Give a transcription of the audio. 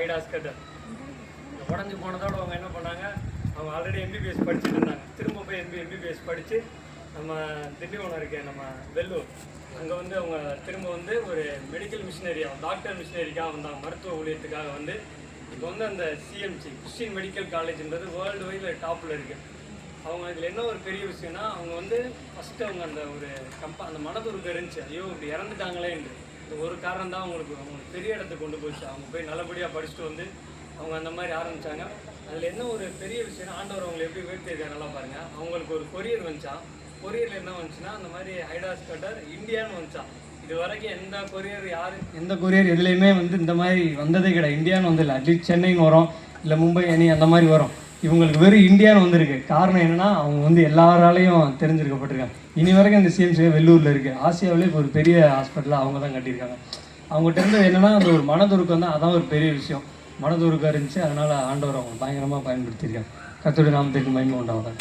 ஐடாஸ் cutter உடஞ்சி போனதோடு அவங்க என்ன பண்ணாங்க, அவங்க ஆல்ரெடி எம்பிபிஎஸ் படிச்சுட்டு இருந்தாங்க. திரும்ப போய் எம்பிபிஎஸ் படித்து நம்ம திண்டிவனம் இருக்கேன் நம்ம வெள்ளூர், அங்கே வந்து அவங்க திரும்ப வந்து ஒரு மெடிக்கல் மிஷினரியாக டாக்டர் மிஷினரிக்காக வந்தாங்க, மருத்துவ ஊழியத்துக்காக வந்து. இப்போ வந்து அந்த சிஎம்சி கிறிஸ்டின் மெடிக்கல் காலேஜ்ன்றது வேர்ல்டு வைடில் டாப்பில் இருக்குது. அவங்க இதில் என்ன ஒரு பெரிய விஷயம்னா, அவங்க வந்து ஃபஸ்ட்டு அவங்க அந்த ஒரு அந்த மனதுருக்கு இருந்துச்சு, ஐயோ இப்படி இறந்துட்டாங்களேன்னு. இந்த ஒரு காரணம் தான் அவங்களுக்கு பெரிய இடத்துக்கு கொண்டு போச்சு. அவங்க போய் நல்லபடியாக படிச்சுட்டு வந்து அவங்க அந்த மாதிரி ஆரம்பித்தாங்க. அதில் என்ன ஒரு பெரிய விஷயம்னா, ஆண்டவர் அவங்களை எப்படி உயர்த்தியிருக்காரு நல்லா பாருங்கள். அவங்களுக்கு ஒரு கொரியர் வந்துச்சான். கொரியரில் என்ன வந்துச்சுன்னா, அந்த மாதிரி ஐடாஸ் கட்டர் இந்தியான்னு வந்துச்சான். இது வரைக்கும் எந்த கொரியர் எதுலேயுமே வந்து இந்த மாதிரி வந்ததே கிடையாது. இந்தியான்னு வந்து இல்லை, அட்லீஸ்ட் சென்னைன்னு வரும், இல்லை மும்பை அணி அந்த மாதிரி வரும். இவங்களுக்கு வெறும் இந்தியான்னு வந்திருக்கு. காரணம் என்னென்னா, அவங்க வந்து எல்லாராலையும் தெரிஞ்சிருக்கப்பட்டிருக்காங்க. இனி வரைக்கும் இந்த சிஎம்சி வெள்ளூரில் இருக்குது. ஆசியாவிலே இப்போ ஒரு பெரிய ஹாஸ்பிட்டலாக அவங்க தான் கட்டியிருக்காங்க. அவங்ககிட்ட இருந்து என்னென்னா, அந்த ஒரு மனதுருக்கம் தான், அதான் ஒரு பெரிய விஷயம். மனதுருக்கம் இருந்துச்சு, அதனால் ஆண்டவர் அவங்க பயங்கரமாக பயன்படுத்தியிருக்காங்க. கர்த்தருடைய நாமத்திற்கு மகிமை உண்டாவதாக.